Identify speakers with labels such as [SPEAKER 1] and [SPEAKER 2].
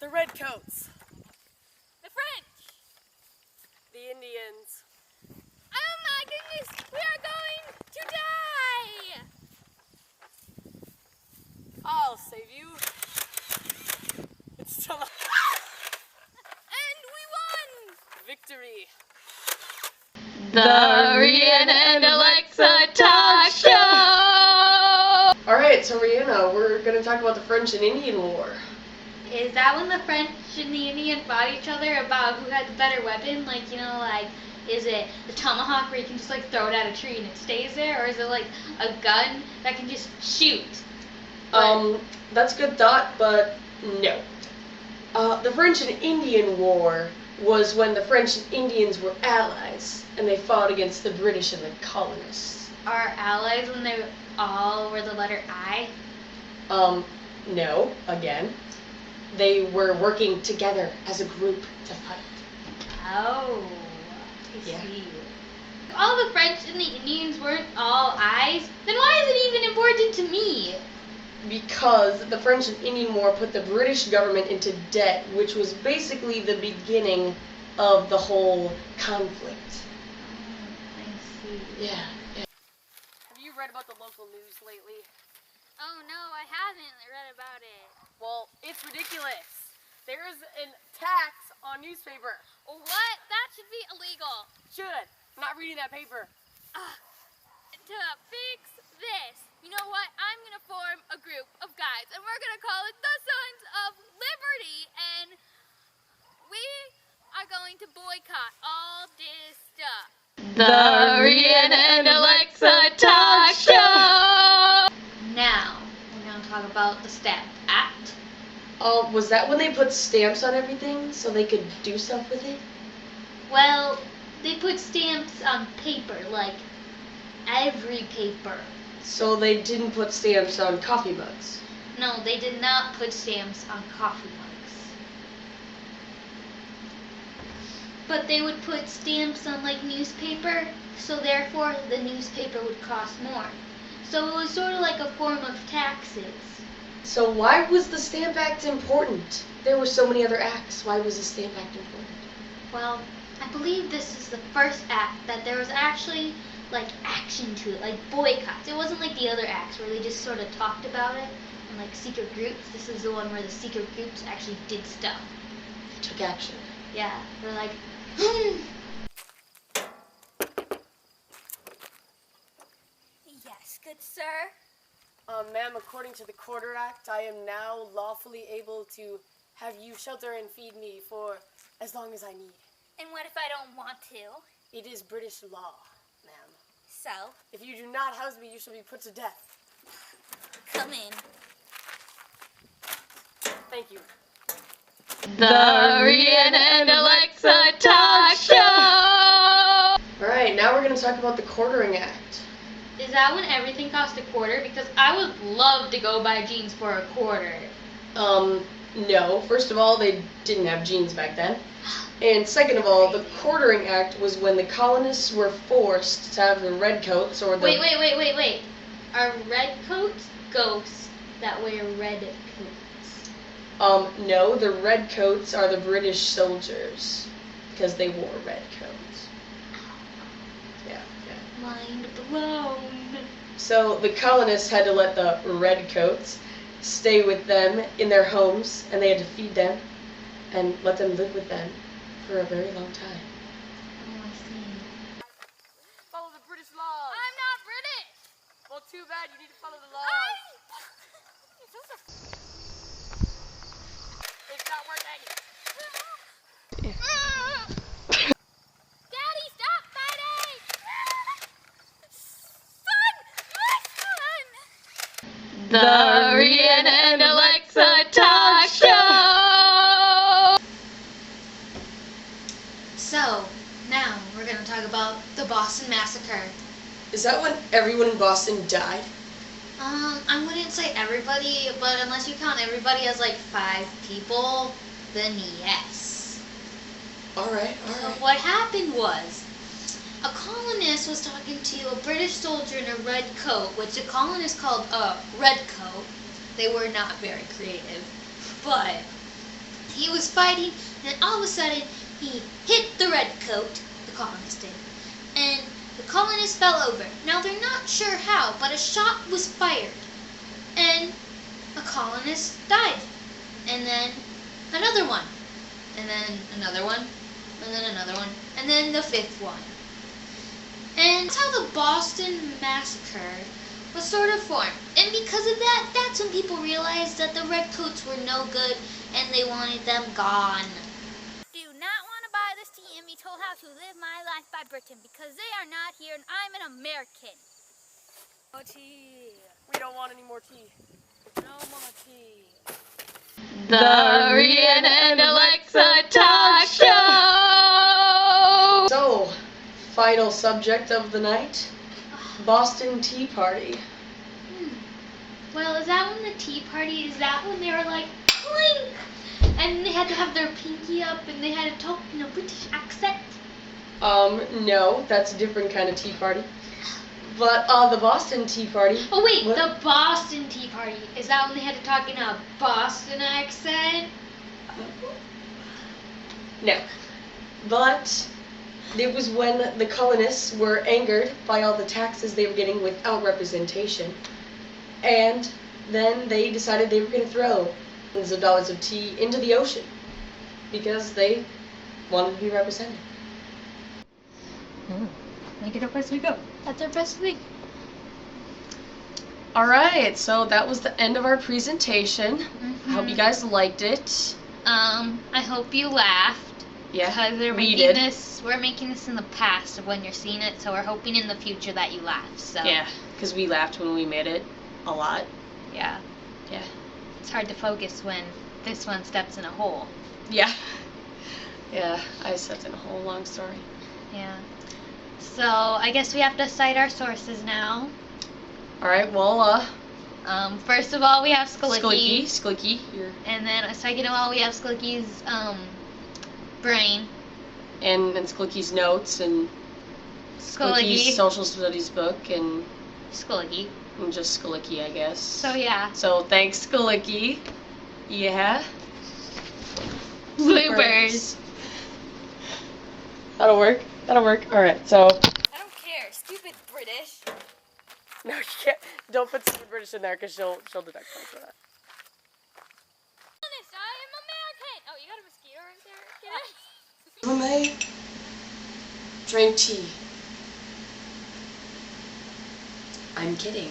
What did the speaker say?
[SPEAKER 1] The Redcoats.
[SPEAKER 2] The French.
[SPEAKER 1] The Indians.
[SPEAKER 2] Oh my goodness, we are going to die!
[SPEAKER 1] I'll save you. It's still a
[SPEAKER 2] And we won!
[SPEAKER 1] victory.
[SPEAKER 3] The Rhianna and Alexa Talk Show!
[SPEAKER 1] Alright, so Rhianna, we're going to talk about the French and Indian War.
[SPEAKER 4] Is that when the French and the Indian fought each other about who had the better weapon? Like, you know, like, is it the tomahawk where you can just, like, throw it at a tree and it stays there? Or is it, like, a gun that can just shoot?
[SPEAKER 1] That's a good thought, but no. The French and Indian War was when the French and Indians were allies, and they fought against the British and the colonists.
[SPEAKER 4] Are allies when they all were the letter I?
[SPEAKER 1] No, again. They were working together as a group to fight.
[SPEAKER 4] Oh, I
[SPEAKER 1] Yeah.
[SPEAKER 4] see. If all the French and the Indians weren't all I's, then why is it even important to me?
[SPEAKER 1] Because the French and Indian War put the British government into debt, which was basically the beginning of the whole conflict.
[SPEAKER 4] I see.
[SPEAKER 1] Yeah. Have you read about the local news lately?
[SPEAKER 2] Oh no, I haven't read about it.
[SPEAKER 1] Well, it's ridiculous. There is a tax on newspaper.
[SPEAKER 2] What? That should be illegal.
[SPEAKER 1] Should. I'm not reading that paper.
[SPEAKER 2] To fix this, you know what? I'm going to form a group of guys, and we're going to call it the Sons of Liberty, and we are going to boycott all this stuff.
[SPEAKER 3] The Rhianna and Alexa Talk Show!
[SPEAKER 4] Now, we're going to talk about the Stamp Act.
[SPEAKER 1] Was that when they put stamps on everything so they could do stuff with it?
[SPEAKER 4] Well, they put stamps on paper, like every paper.
[SPEAKER 1] So they didn't put stamps on coffee mugs.
[SPEAKER 4] No, they did not put stamps on coffee mugs. But they would put stamps on, like, newspaper, so therefore the newspaper would cost more. So it was sort of like a form of taxes.
[SPEAKER 1] So why was the Stamp Act important? There were so many other acts. Why was the Stamp Act important?
[SPEAKER 4] Well, I believe this is the first act that there was actually, like, action to it, like boycotts. It wasn't like the other acts where they just sort of talked about it in, like, secret groups. This is the one where the secret groups actually did stuff.
[SPEAKER 1] Took action.
[SPEAKER 4] Yeah, they're like,
[SPEAKER 2] Yes, good sir.
[SPEAKER 1] Ma'am, according to the Quarter Act, I am now lawfully able to have you shelter and feed me for as long as I need.
[SPEAKER 2] And what if I don't want to?
[SPEAKER 1] It is British law, ma'am.
[SPEAKER 2] So,
[SPEAKER 1] If you do not house me, you shall be put to death.
[SPEAKER 2] come in.
[SPEAKER 1] Thank you.
[SPEAKER 3] The Rhianna and Alexa Talk Show!
[SPEAKER 1] Alright, now we're going to talk about the Quartering Act.
[SPEAKER 4] is that when everything cost a quarter? Because I would love to go buy jeans for a quarter.
[SPEAKER 1] No. First of all, they didn't have jeans back then. And second of all, the Quartering Act was when the colonists were forced to have the redcoats or the...
[SPEAKER 4] Wait. Are redcoats ghosts that wear red coats?
[SPEAKER 1] No, the redcoats are the British soldiers. Because they wore red coats. Yeah.
[SPEAKER 4] Mind blown.
[SPEAKER 1] So the colonists had to let the redcoats stay with them in their homes, and they had to feed them and let them live with them for a very long time.
[SPEAKER 4] Oh, I see.
[SPEAKER 1] Follow the British laws.
[SPEAKER 2] I'm not British.
[SPEAKER 1] Well, too bad. You need to follow the laws. It's not working.
[SPEAKER 2] Daddy, stop fighting! Son! My son!
[SPEAKER 3] The Rhianna and Alexa Talk Show!
[SPEAKER 4] So, now we're going to talk about the Boston Massacre.
[SPEAKER 1] Is that when everyone in Boston died?
[SPEAKER 4] I wouldn't say everybody, but unless you count everybody as like 5 people, then yes.
[SPEAKER 1] Alright.
[SPEAKER 4] So what happened was, a colonist was talking to a British soldier in a red coat, which the colonists called a red coat. They were not very creative, but he was fighting, and all of a sudden he hit the redcoat, the colonist did, and the colonist fell over. Now they're not sure how, but a shot was fired, and a colonist died. And then another one, and then another one, and then another one, and then the fifth one. And that's how the Boston Massacre was sort of formed. And because of that, that's when people realized that the redcoats were no good and they wanted them gone.
[SPEAKER 2] Do not want to buy this tea and be told how to live my life by Britain because they are not here and I'm an American. No tea.
[SPEAKER 1] We don't want any more tea.
[SPEAKER 2] No more tea.
[SPEAKER 3] The Rhianna and Alexa Talk Show!
[SPEAKER 1] So, final subject of the night, Boston Tea Party.
[SPEAKER 4] Well, is that when the Tea Party, is that when they were like, clink? And they had to have their pinky up and they had to talk in a British accent?
[SPEAKER 1] No, that's a different kind of tea party. But, the Boston Tea Party.
[SPEAKER 4] Oh wait,
[SPEAKER 1] What?
[SPEAKER 4] the Boston Tea Party. Is that when they had to talk in a Boston accent?
[SPEAKER 1] No. But it was when the colonists were angered by all the taxes they were getting without representation. And then they decided they were going to throw millions of dollars of tea into the ocean because they wanted to be represented.
[SPEAKER 3] Make it up as we go.
[SPEAKER 4] That's our best week.
[SPEAKER 1] Alright, so that was the end of our presentation. I hope you guys liked it.
[SPEAKER 3] I hope you laughed.
[SPEAKER 1] Yeah,
[SPEAKER 3] Because we're
[SPEAKER 1] we
[SPEAKER 3] making
[SPEAKER 1] did.
[SPEAKER 3] we're making this in the past of when you're seeing it, so we're hoping in the future that you laugh. So
[SPEAKER 1] Yeah, because we laughed when we made it a lot.
[SPEAKER 3] yeah.
[SPEAKER 1] Yeah.
[SPEAKER 3] It's hard to focus when this one steps in a hole.
[SPEAKER 1] Yeah. Yeah, I stepped in a whole long story.
[SPEAKER 3] Yeah. So I guess we have to cite our sources now.
[SPEAKER 1] Alright, well,
[SPEAKER 3] First of all, we have Sklicky.
[SPEAKER 1] Sklicky, you're...
[SPEAKER 3] And then second of all, we have Sklicky's brain.
[SPEAKER 1] And Sklicky's notes, and Sklicky's
[SPEAKER 3] Sklicky.
[SPEAKER 1] social studies book, and
[SPEAKER 3] Sklicky.
[SPEAKER 1] just Sklicky, I guess.
[SPEAKER 3] So yeah.
[SPEAKER 1] So thanks, Sklicky. Yeah.
[SPEAKER 3] Bloopers.
[SPEAKER 1] That'll work. That'll work. Alright, so...
[SPEAKER 2] I don't care. Stupid British.
[SPEAKER 1] No, you can't. Don't put stupid British in there, because she'll deduct points for that.
[SPEAKER 2] Honest, I am American. Oh, you got a mosquito right there? Get it?
[SPEAKER 1] When they drank tea. I'm kidding.